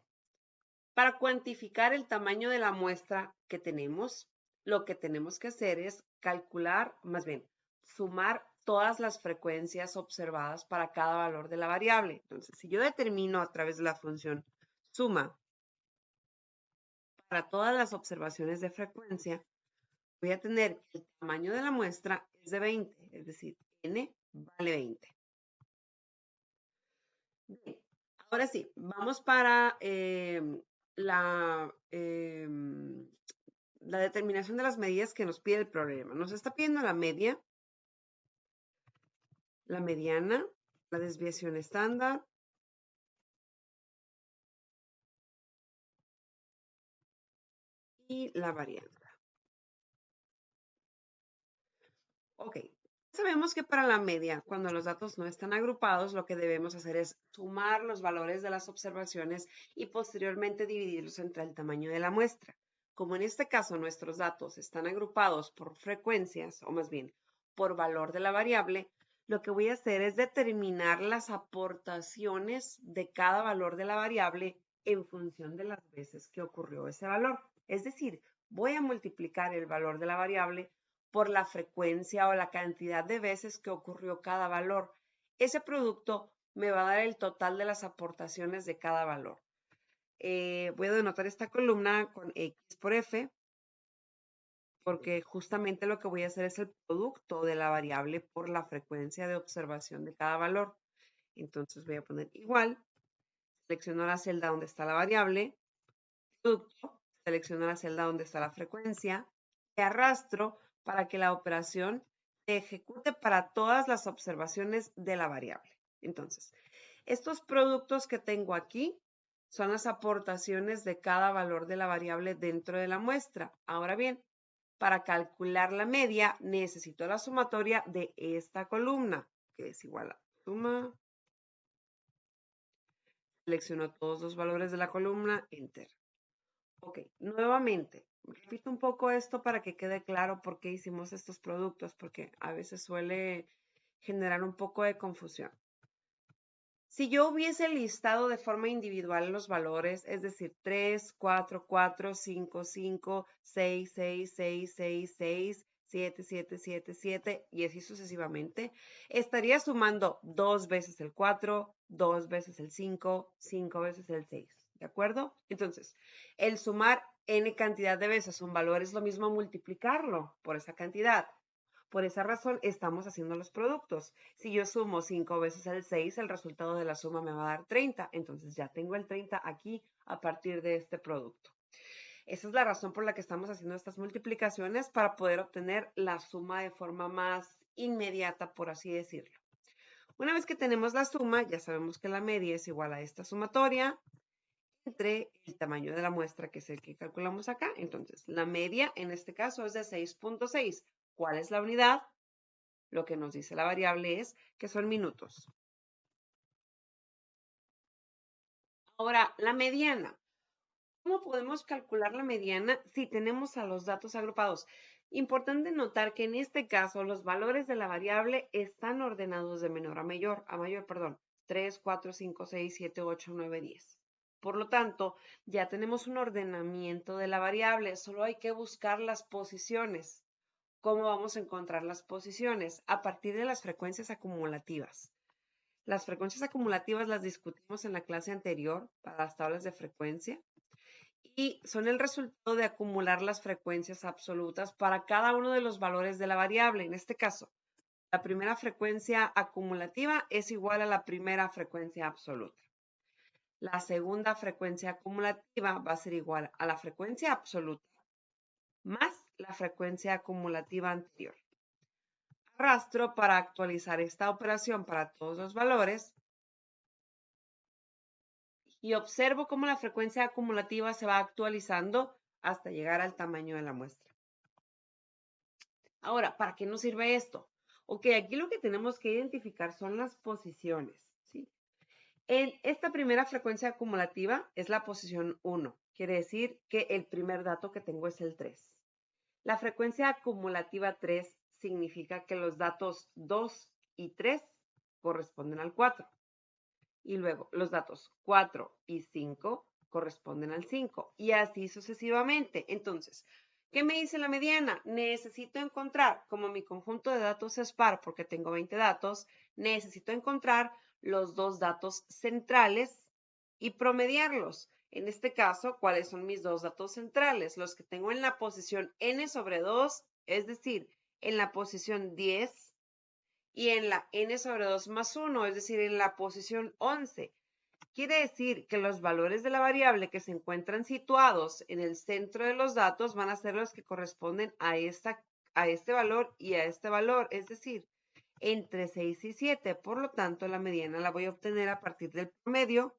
para cuantificar el tamaño de la muestra que tenemos, lo que tenemos que hacer es calcular, más bien, sumar todas las frecuencias observadas para cada valor de la variable. Entonces, si yo determino a través de la función suma para todas las observaciones de frecuencia, voy a tener que el tamaño de la muestra es de 20, es decir, n vale 20. Bien, ahora sí, vamos para la determinación de las medidas que nos pide el problema. Nos está pidiendo la media, la mediana, la desviación estándar, y la varianza. Ok, sabemos que para la media, cuando los datos no están agrupados, lo que debemos hacer es sumar los valores de las observaciones y posteriormente dividirlos entre el tamaño de la muestra. Como en este caso nuestros datos están agrupados por frecuencias, o más bien por valor de la variable, lo que voy a hacer es determinar las aportaciones de cada valor de la variable en función de las veces que ocurrió ese valor. Es decir, voy a multiplicar el valor de la variable por la frecuencia o la cantidad de veces que ocurrió cada valor. Ese producto me va a dar el total de las aportaciones de cada valor. Voy a denotar esta columna con X por F, porque justamente lo que voy a hacer es el producto de la variable por la frecuencia de observación de cada valor. Entonces voy a poner igual, selecciono la celda donde está la variable, producto, selecciono la celda donde está la frecuencia y arrastro para que la operación se ejecute para todas las observaciones de la variable. Entonces, estos productos que tengo aquí son las aportaciones de cada valor de la variable dentro de la muestra. Ahora bien, para calcular la media, necesito la sumatoria de esta columna, que es igual a suma. Selecciono todos los valores de la columna, Enter. Ok, nuevamente, repito un poco esto para que quede claro por qué hicimos estos productos, porque a veces suele generar un poco de confusión. Si yo hubiese listado de forma individual los valores, es decir, 3, 4, 4, 5, 5, 6, 6, 6, 6, 6, 7, 7, 7, 7 y así sucesivamente, estaría sumando 2 veces el 4, 2 veces el 5, 5 veces el 6, ¿de acuerdo? Entonces, el sumar n cantidad de veces un valor es lo mismo multiplicarlo por esa cantidad. Por esa razón estamos haciendo los productos. Si yo sumo 5 veces el 6, el resultado de la suma me va a dar 30. Entonces ya tengo el 30 aquí a partir de este producto. Esa es la razón por la que estamos haciendo estas multiplicaciones para poder obtener la suma de forma más inmediata, por así decirlo. Una vez que tenemos la suma, ya sabemos que la media es igual a esta sumatoria entre el tamaño de la muestra, que es el que calculamos acá. Entonces, la media en este caso es de 6.6. ¿Cuál es la unidad? Lo que nos dice la variable es que son minutos. Ahora, la mediana. ¿Cómo podemos calcular la mediana si tenemos a los datos agrupados? Importante notar que en este caso los valores de la variable están ordenados de menor a mayor, 3, 4, 5, 6, 7, 8, 9, 10. Por lo tanto, ya tenemos un ordenamiento de la variable, solo hay que buscar las posiciones. ¿Cómo vamos a encontrar las posiciones? A partir de las frecuencias acumulativas. Las frecuencias acumulativas las discutimos en la clase anterior para las tablas de frecuencia y son el resultado de acumular las frecuencias absolutas para cada uno de los valores de la variable. En este caso, la primera frecuencia acumulativa es igual a la primera frecuencia absoluta. La segunda frecuencia acumulativa va a ser igual a la frecuencia absoluta más la frecuencia acumulativa anterior. Arrastro para actualizar esta operación para todos los valores y observo cómo la frecuencia acumulativa se va actualizando hasta llegar al tamaño de la muestra. Ahora, ¿para qué nos sirve esto? Ok, aquí lo que tenemos que identificar son las posiciones, ¿sí? En esta primera frecuencia acumulativa es la posición 1. Quiere decir que el primer dato que tengo es el 3. La frecuencia acumulativa 3 significa que los datos 2 y 3 corresponden al 4. Y luego los datos 4 y 5 corresponden al 5 y así sucesivamente. Entonces, ¿qué me dice la mediana? Necesito encontrar, como mi conjunto de datos es par porque tengo 20 datos, necesito encontrar los dos datos centrales y promediarlos. En este caso, ¿cuáles son mis dos datos centrales? Los que tengo en la posición n sobre 2, es decir, en la posición 10 y en la n sobre 2 más 1, es decir, en la posición 11. Quiere decir que los valores de la variable que se encuentran situados en el centro de los datos van a ser los que corresponden a este valor y a este valor, es decir, entre 6 y 7. Por lo tanto, la mediana la voy a obtener a partir del promedio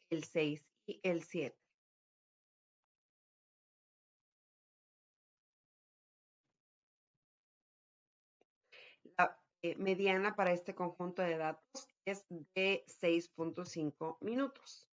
del 6 y el 7. La mediana para este conjunto de datos es de 6.5 minutos.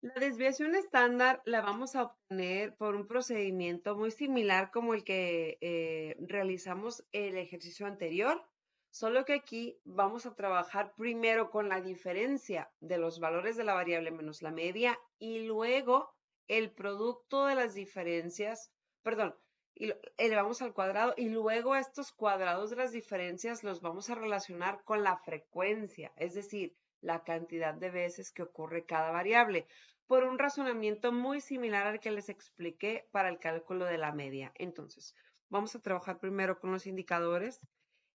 La desviación estándar la vamos a obtener por un procedimiento muy similar como el que realizamos el ejercicio anterior, solo que aquí vamos a trabajar primero con la diferencia de los valores de la variable menos la media y luego el producto de las diferencias, perdón, y elevamos al cuadrado y luego estos cuadrados de las diferencias los vamos a relacionar con la frecuencia, es decir, la cantidad de veces que ocurre cada variable, por un razonamiento muy similar al que les expliqué para el cálculo de la media. Entonces, vamos a trabajar primero con los indicadores.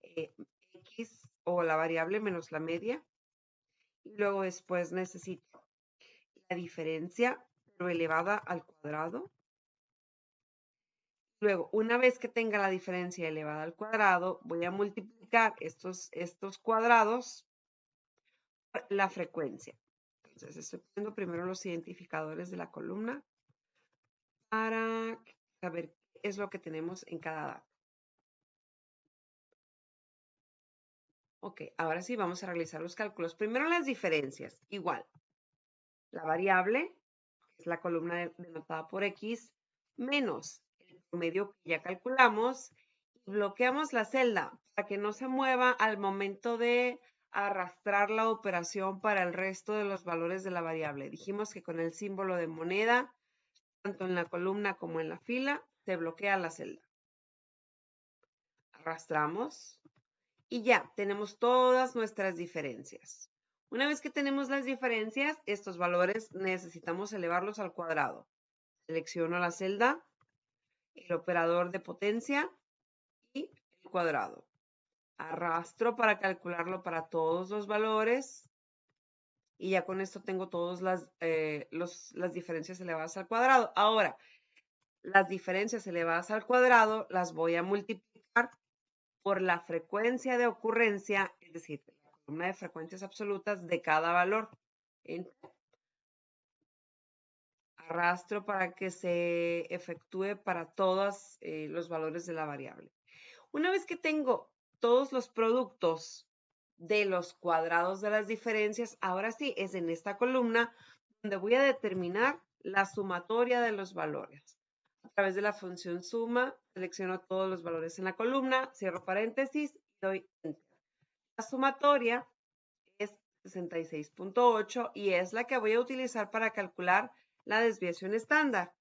X o la variable menos la media. Y luego después necesito la diferencia, pero elevada al cuadrado. Luego, una vez que tenga la diferencia elevada al cuadrado, voy a multiplicar estos cuadrados por la frecuencia. Entonces, estoy poniendo primero los identificadores de la columna para saber qué es lo que tenemos en cada dato. Ok, ahora sí vamos a realizar los cálculos. Primero las diferencias. Igual, la variable, que es la columna denotada por X, menos el promedio que ya calculamos. Y bloqueamos la celda para que no se mueva al momento de arrastrar la operación para el resto de los valores de la variable. Dijimos que con el símbolo de moneda, tanto en la columna como en la fila, se bloquea la celda. Arrastramos y ya tenemos todas nuestras diferencias. Una vez que tenemos las diferencias, estos valores necesitamos elevarlos al cuadrado. Selecciono la celda, el operador de potencia y el cuadrado. Arrastro para calcularlo para todos los valores y ya con esto tengo todas las diferencias elevadas al cuadrado. Ahora, las diferencias elevadas al cuadrado las voy a multiplicar por la frecuencia de ocurrencia, es decir, la columna de frecuencias absolutas de cada valor. Arrastro para que se efectúe para todos los valores de la variable. Una vez que tengo todos los productos de los cuadrados de las diferencias, ahora sí es en esta columna donde voy a determinar la sumatoria de los valores. A través de la función suma, selecciono todos los valores en la columna, cierro paréntesis y doy enter. La sumatoria es 66.8 y es la que voy a utilizar para calcular la desviación estándar,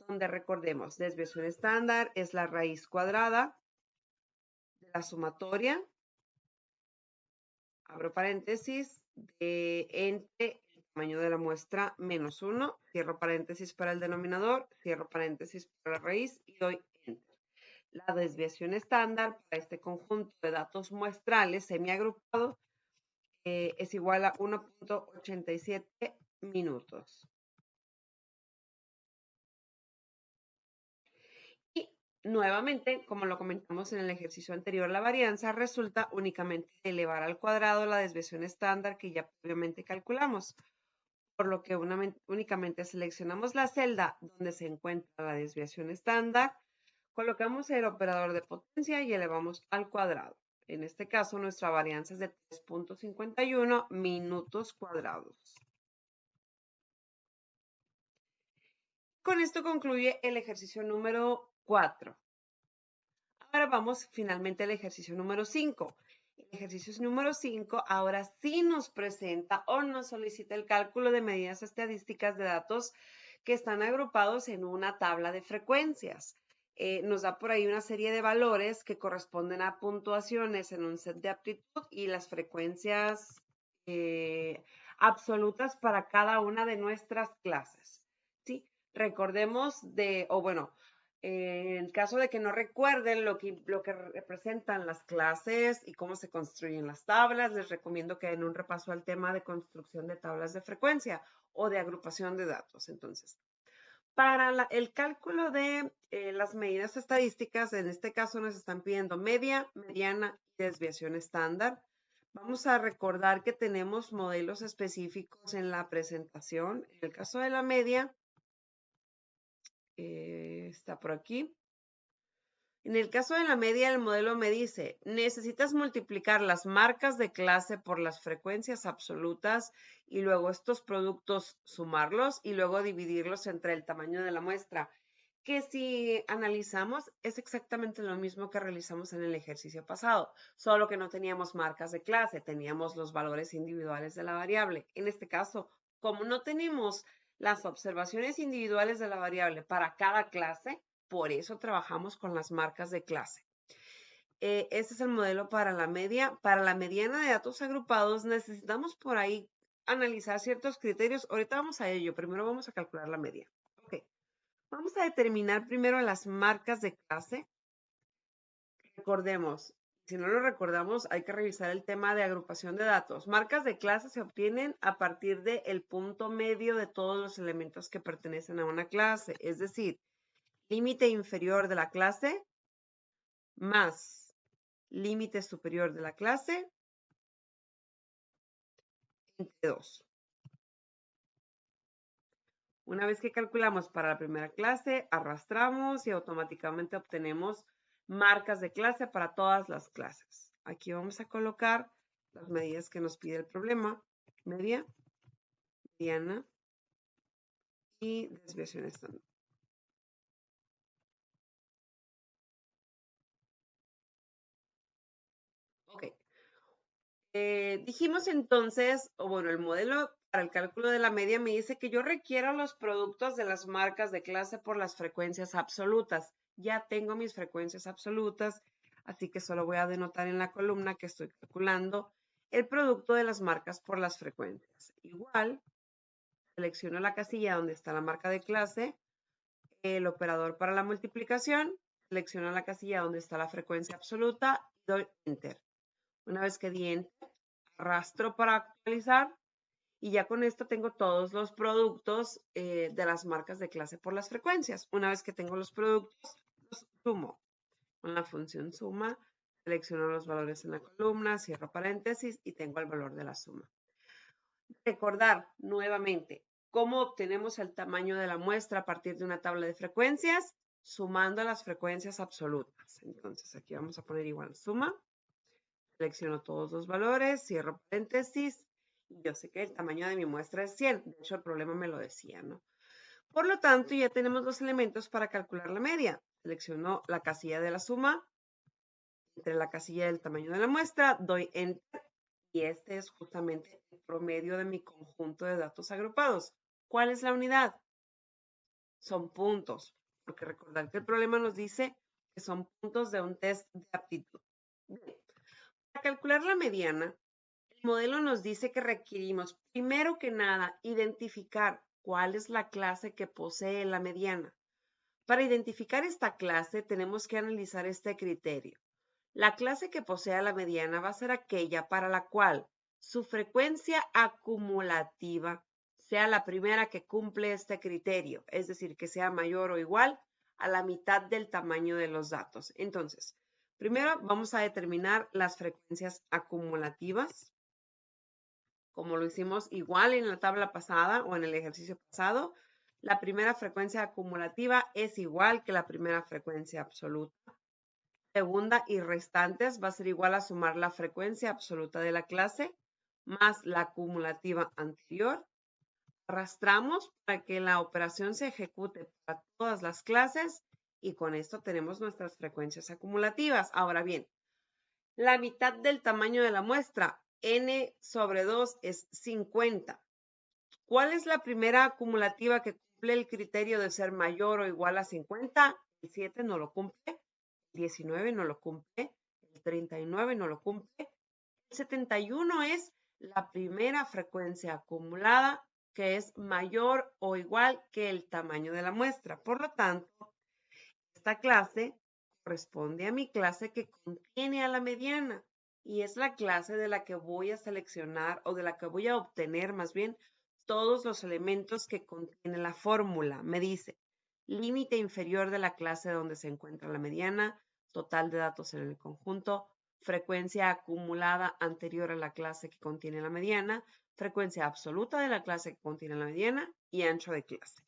donde recordemos, desviación estándar es la raíz cuadrada de la sumatoria, abro paréntesis, entre el tamaño de la muestra menos 1, cierro paréntesis para el denominador, cierro paréntesis para la raíz y doy enter. La desviación estándar para este conjunto de datos muestrales semiagrupados es igual a 1.87 minutos. Y nuevamente, como lo comentamos en el ejercicio anterior, la varianza resulta únicamente de elevar al cuadrado la desviación estándar que ya previamente calculamos, por lo que únicamente seleccionamos la celda donde se encuentra la desviación estándar, colocamos el operador de potencia y elevamos al cuadrado. En este caso, nuestra varianza es de 3.51 minutos cuadrados. Con esto concluye el ejercicio número 4. Ahora vamos finalmente al ejercicio número 5. El ejercicio número 5 ahora sí nos presenta o nos solicita el cálculo de medidas estadísticas de datos que están agrupados en una tabla de frecuencias. Nos da por ahí una serie de valores que corresponden a puntuaciones en un set de aptitud y las frecuencias absolutas para cada una de nuestras clases. ¿Sí? Recordemos en el caso de que no recuerden lo que representan las clases y cómo se construyen las tablas, les recomiendo que den un repaso al tema de construcción de tablas de frecuencia o de agrupación de datos. Entonces, para el cálculo de las medidas estadísticas, en este caso nos están pidiendo media, mediana y desviación estándar. Vamos a recordar que tenemos modelos específicos en la presentación. En el caso de la media, está por aquí. En el caso de la media, el modelo me dice, necesitas multiplicar las marcas de clase por las frecuencias absolutas y luego estos productos sumarlos y luego dividirlos entre el tamaño de la muestra, que si analizamos es exactamente lo mismo que realizamos en el ejercicio pasado, solo que no teníamos marcas de clase, teníamos los valores individuales de la variable. En este caso, como no tenemos las observaciones individuales de la variable para cada clase, por eso trabajamos con las marcas de clase. Este es el modelo para la media. Para la mediana de datos agrupados necesitamos por ahí analizar ciertos criterios. Ahorita vamos a ello. Primero vamos a calcular la media. Ok. Vamos a determinar primero las marcas de clase. Recordemos, Si no lo recordamos, hay que revisar el tema de agrupación de datos. Marcas de clase se obtienen a partir del punto medio de todos los elementos que pertenecen a una clase, es decir, límite inferior de la clase más límite superior de la clase entre 2. Una vez que calculamos para la primera clase, arrastramos y automáticamente obtenemos marcas de clase para todas las clases. Aquí vamos a colocar las medidas que nos pide el problema: media, mediana y desviación estándar. Ok. Dijimos entonces, o bueno, el modelo para el cálculo de la media me dice que yo requiero los productos de las marcas de clase por las frecuencias absolutas. Ya tengo mis frecuencias absolutas, así que solo voy a denotar en la columna que estoy calculando el producto de las marcas por las frecuencias. Igual, selecciono la casilla donde está la marca de clase, el operador para la multiplicación, selecciono la casilla donde está la frecuencia absoluta y doy Enter. Una vez que di Enter, arrastro para actualizar y ya con esto tengo todos los productos de las marcas de clase por las frecuencias. Una vez que tengo los productos, los sumo. Con la función suma, selecciono los valores en la columna, cierro paréntesis y tengo el valor de la suma. Recordar nuevamente cómo obtenemos el tamaño de la muestra a partir de una tabla de frecuencias, sumando las frecuencias absolutas. Entonces aquí vamos a poner igual suma, selecciono todos los valores, cierro paréntesis, y yo sé que el tamaño de mi muestra es 100. De hecho, el problema me lo decía, ¿no? Por lo tanto, ya tenemos los elementos para calcular la media. Selecciono la casilla de la suma, entre la casilla del tamaño de la muestra, doy Enter, y este es justamente el promedio de mi conjunto de datos agrupados. ¿Cuál es la unidad? Son puntos, porque recordar que el problema nos dice que son puntos de un test de aptitud. Bien. Para calcular la mediana, el modelo nos dice que requerimos, primero que nada, identificar cuál es la clase que posee la mediana. Para identificar esta clase, tenemos que analizar este criterio. La clase que posea la mediana va a ser aquella para la cual su frecuencia acumulativa sea la primera que cumple este criterio, es decir, que sea mayor o igual a la mitad del tamaño de los datos. Entonces, primero vamos a determinar las frecuencias acumulativas, como lo hicimos igual en la tabla pasada o en el ejercicio pasado. La primera frecuencia acumulativa es igual que la primera frecuencia absoluta. Segunda y restantes va a ser igual a sumar la frecuencia absoluta de la clase más la acumulativa anterior. Arrastramos para que la operación se ejecute para todas las clases y con esto tenemos nuestras frecuencias acumulativas. Ahora bien, la mitad del tamaño de la muestra, n sobre 2 es 50. ¿Cuál es la primera acumulativa que cumple el criterio de ser mayor o igual a 50? El 7 no lo cumple, el 19 no lo cumple, el 39 no lo cumple. El 71 es la primera frecuencia acumulada que es mayor o igual que el tamaño de la muestra. Por lo tanto, esta clase corresponde a mi clase que contiene a la mediana y es la clase de la que voy a seleccionar o de la que voy a obtener más bien todos los elementos que contiene la fórmula. Me dice límite inferior de la clase donde se encuentra la mediana, total de datos en el conjunto, frecuencia acumulada anterior a la clase que contiene la mediana, frecuencia absoluta de la clase que contiene la mediana y ancho de clase.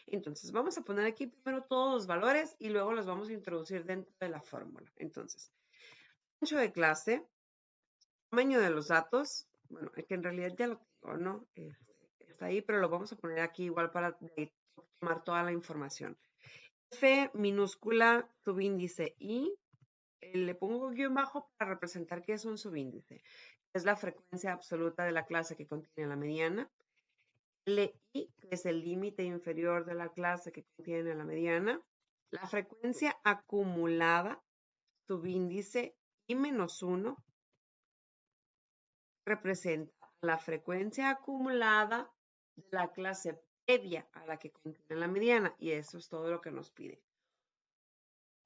Entonces, vamos a poner aquí primero todos los valores y luego los vamos a introducir dentro de la fórmula. Entonces, ancho de clase, tamaño de los datos, bueno, que en realidad ya lo tengo, ¿no? Está ahí, pero lo vamos a poner aquí igual para tomar toda la información. F minúscula, subíndice I, le pongo guión bajo para representar que es un subíndice. Es la frecuencia absoluta de la clase que contiene la mediana. LI, que es el límite inferior de la clase que contiene la mediana. La frecuencia acumulada, subíndice I-1, representa la frecuencia acumulada de la clase previa a la que contiene la mediana. Y eso es todo lo que nos pide.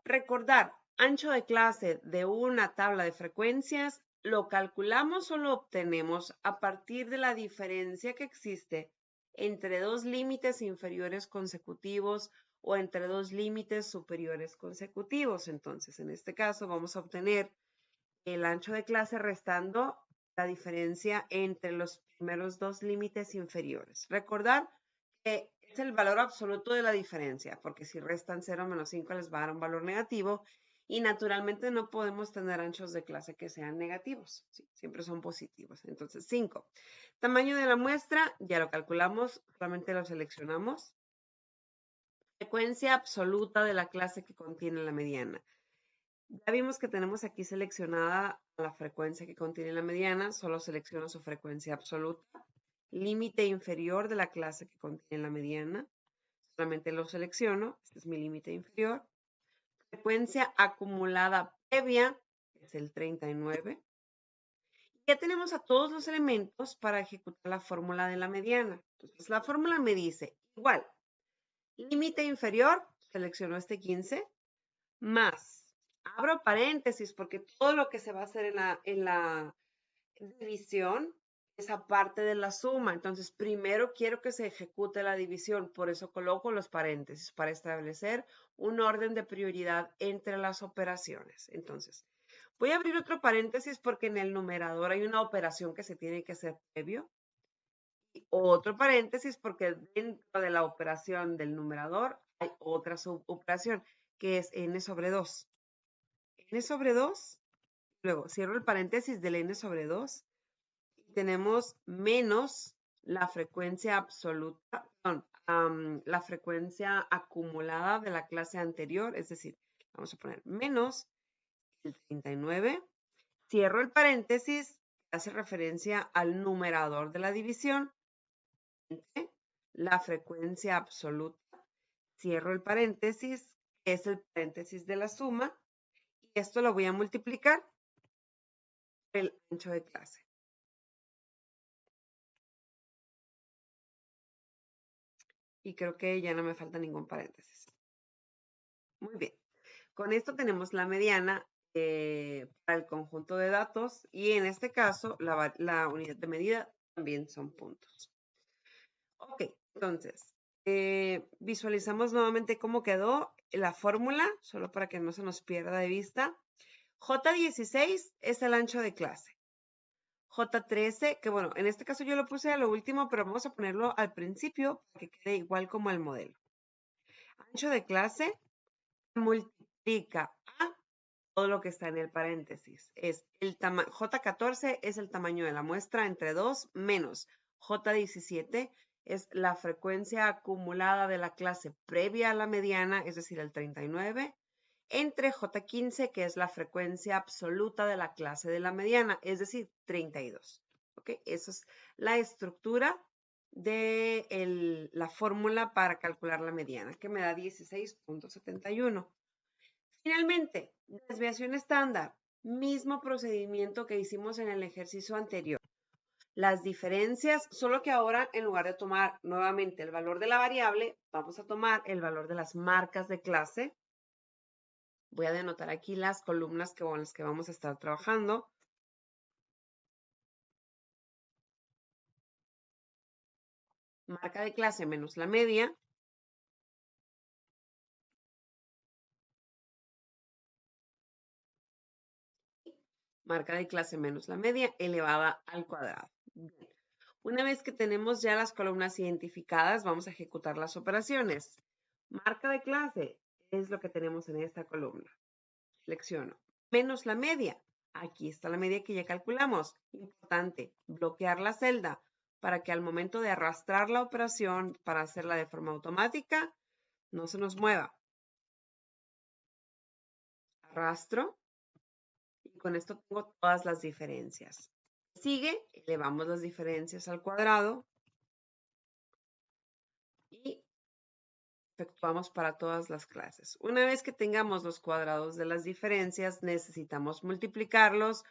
Recordar, ancho de clase de una tabla de frecuencias lo calculamos o lo obtenemos a partir de la diferencia que existe entre dos límites inferiores consecutivos o entre dos límites superiores consecutivos. Entonces, en este caso vamos a obtener el ancho de clase restando la diferencia entre los primeros dos límites inferiores. Recordar que es el valor absoluto de la diferencia, porque si restan 0 menos 5 les va a dar un valor negativo y naturalmente no podemos tener anchos de clase que sean negativos, ¿sí? Siempre son positivos. Entonces, 5. Tamaño de la muestra, ya lo calculamos, solamente lo seleccionamos. Frecuencia absoluta de la clase que contiene la mediana. Ya vimos que tenemos aquí seleccionada la frecuencia que contiene la mediana, solo selecciono su frecuencia absoluta. Límite inferior de la clase que contiene la mediana, solamente lo selecciono, este es mi límite inferior. Frecuencia acumulada previa, es el 39. Ya tenemos a todos los elementos para ejecutar la fórmula de la mediana. Entonces, la fórmula me dice, igual, límite inferior, selecciono este 15, más, abro paréntesis porque todo lo que se va a hacer en la división es aparte de la suma. Entonces, primero quiero que se ejecute la división, por eso coloco los paréntesis para establecer un orden de prioridad entre las operaciones. Entonces, voy a abrir otro paréntesis porque en el numerador hay una operación que se tiene que hacer previo. Y otro paréntesis porque dentro de la operación del numerador hay otra suboperación que es n sobre 2. N sobre 2, luego cierro el paréntesis del n sobre 2 y tenemos menos la frecuencia absoluta, perdón, la frecuencia acumulada de la clase anterior, es decir, vamos a poner menos el 39, cierro el paréntesis, hace referencia al numerador de la división, la frecuencia absoluta, cierro el paréntesis, que es el paréntesis de la suma, y esto lo voy a multiplicar por el ancho de clase. Y creo que ya no me falta ningún paréntesis. Muy bien. Con esto tenemos la mediana para el conjunto de datos y en este caso la unidad de medida también son puntos. Ok, entonces visualizamos nuevamente cómo quedó la fórmula, solo para que no se nos pierda de vista. J16 es el ancho de clase. J13, que bueno, en este caso yo lo puse a lo último, pero vamos a ponerlo al principio para que quede igual como el modelo. Ancho de clase multiplica a todo lo que está en el paréntesis. Es el J14 es el tamaño de la muestra entre 2 menos J17 es la frecuencia acumulada de la clase previa a la mediana, es decir, el 39, entre J15, que es la frecuencia absoluta de la clase de la mediana, es decir, 32. ¿Ok? Esa es la estructura de la fórmula para calcular la mediana, que me da 16.71. Finalmente, desviación estándar, mismo procedimiento que hicimos en el ejercicio anterior. Las diferencias, solo que ahora en lugar de tomar nuevamente el valor de la variable, vamos a tomar el valor de las marcas de clase. Voy a denotar aquí las columnas con las que vamos a estar trabajando. Marca de clase menos la media. Marca de clase menos la media elevada al cuadrado. Bien. Una vez que tenemos ya las columnas identificadas, vamos a ejecutar las operaciones. Marca de clase es lo que tenemos en esta columna. Selecciono. Menos la media. Aquí está la media que ya calculamos. Importante, bloquear la celda para que al momento de arrastrar la operación para hacerla de forma automática, no se nos mueva. Arrastro y con esto tengo todas las diferencias. Sigue, elevamos las diferencias al cuadrado y efectuamos para todas las clases. Una vez que tengamos los cuadrados de las diferencias, necesitamos multiplicarlos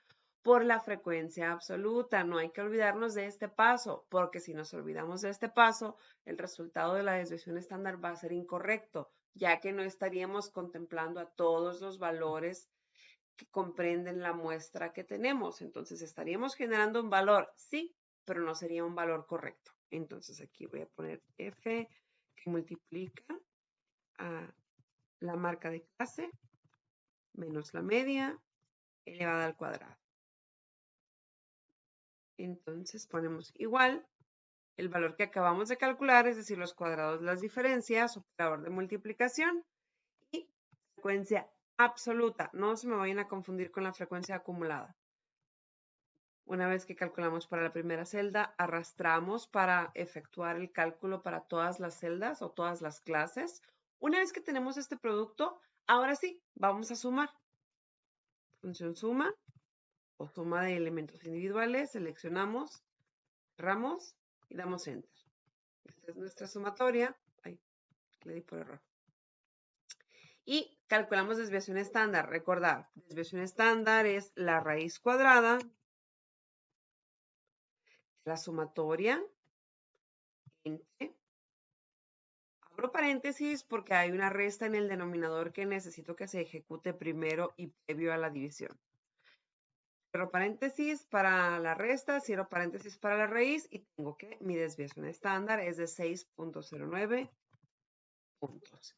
por la frecuencia absoluta. No hay que olvidarnos de este paso, porque si nos olvidamos de este paso, el resultado de la desviación estándar va a ser incorrecto. ya que no estaríamos contemplando a todos los valores que comprenden la muestra que tenemos. Entonces estaríamos generando un valor, sí, pero no sería un valor correcto. Entonces aquí voy a poner f que multiplica a la marca de clase menos la media elevada al cuadrado. Entonces ponemos igual el valor que acabamos de calcular, es decir, los cuadrados de las diferencias, operador de multiplicación y frecuencia absoluta. No se me vayan a confundir con la frecuencia acumulada. Una vez que calculamos para la primera celda, arrastramos para efectuar el cálculo para todas las celdas o todas las clases. Una vez que tenemos este producto, ahora sí, vamos a sumar. Función suma o suma de elementos individuales, seleccionamos, cerramos y damos Enter. Esta es nuestra sumatoria. Ay, le di por error. Y calculamos desviación estándar. Recordar, desviación estándar es la raíz cuadrada de la sumatoria entre, abro paréntesis porque hay una resta en el denominador que necesito que se ejecute primero y previo a la división. Cierro paréntesis para la resta, cierro paréntesis para la raíz y tengo que mi desviación estándar es de 6.09 puntos.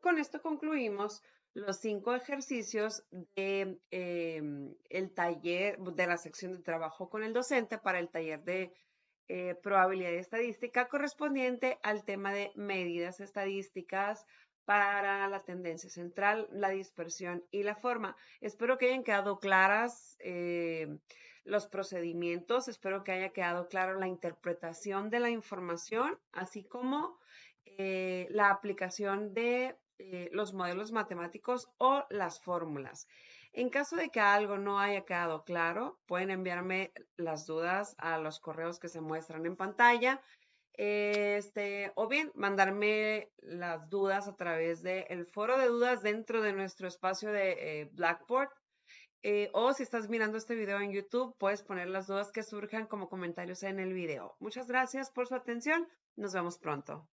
Con esto concluimos los 5 ejercicios de el taller, de la sección de trabajo con el docente para el taller de probabilidad y estadística correspondiente al tema de medidas estadísticas para la tendencia central, la dispersión y la forma. Espero que hayan quedado claras los procedimientos, espero que haya quedado claro la interpretación de la información, así como la aplicación de los modelos matemáticos o las fórmulas. En caso de que algo no haya quedado claro, pueden enviarme las dudas a los correos que se muestran en pantalla, o bien mandarme las dudas a través del foro de dudas dentro de nuestro espacio de Blackboard. O si estás mirando este video en YouTube, puedes poner las dudas que surjan como comentarios en el video. Muchas gracias por su atención. Nos vemos pronto.